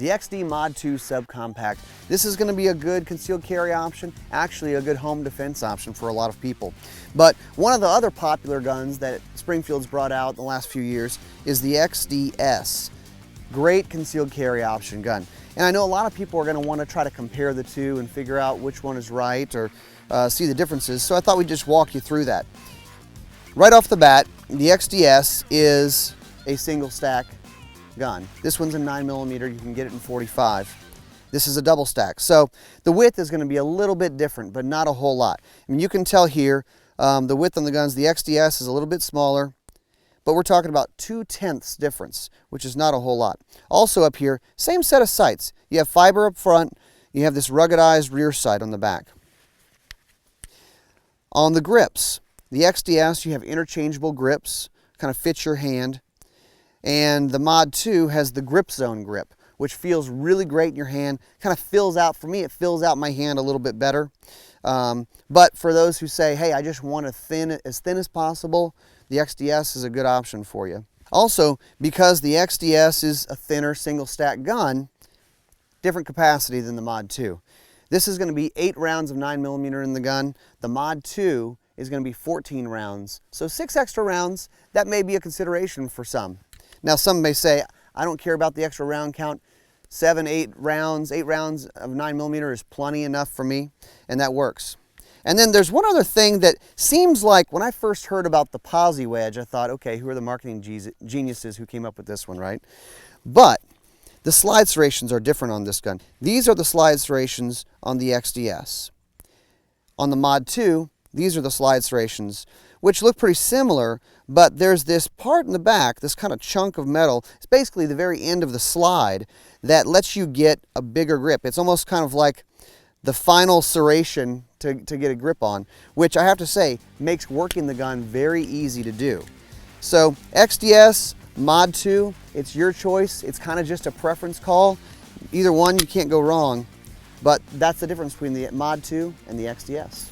The XD Mod.2 Subcompact. This is going to be a good concealed carry option, actually a good home defense option for a lot of people. But one of the other popular guns that Springfield's brought out in the last few years is the XDS. Great concealed carry option gun. And I know a lot of people are going to want to try to compare the two and figure out which one is right or see the differences, so I thought we'd just walk you through that. Right off the bat, the XDS is a single stack gun. This one's a 9mm, you can get it in 45. This is a double stack. So the width is going to be a little bit different, but not a whole lot. I mean, you can tell here, the width on the guns, the XDS is a little bit smaller, but we're talking about 2/10 difference, which is not a whole lot. Also up here, same set of sights. You have fiber up front, you have this ruggedized rear sight on the back. On the grips, the XDS, you have interchangeable grips, kind of fit your hand. And the Mod.2 has the grip zone grip, which feels really great in your hand. Kind of fills out, for me, it fills out my hand a little bit better. But for those who say, hey, I just want as thin as possible, the XDS is a good option for you. Also, because the XDS is a thinner single stack gun, different capacity than the Mod.2. This is going to be 8 rounds of 9mm in the gun. The Mod.2 is going to be 14 rounds. So 6 extra rounds, that may be a consideration for some. Now some may say, I don't care about the extra round count. 8 rounds of 9mm is plenty enough for me, and that works. And then there's one other thing that seems like, when I first heard about the posi wedge, I thought, okay, who are the marketing geniuses who came up with this one, right? But the slide serrations are different on this gun. These are the slide serrations on the XDS. On the Mod.2, these are the slide serrations, which look pretty similar, but there's this part in the back, this kind of chunk of metal. It's basically the very end of the slide that lets you get a bigger grip. It's almost kind of like the final serration to get a grip on, which I have to say makes working the gun very easy to do. So XDS, Mod.2, it's your choice. It's kind of just a preference call. Either one, you can't go wrong, but that's the difference between the Mod.2 and the XDS.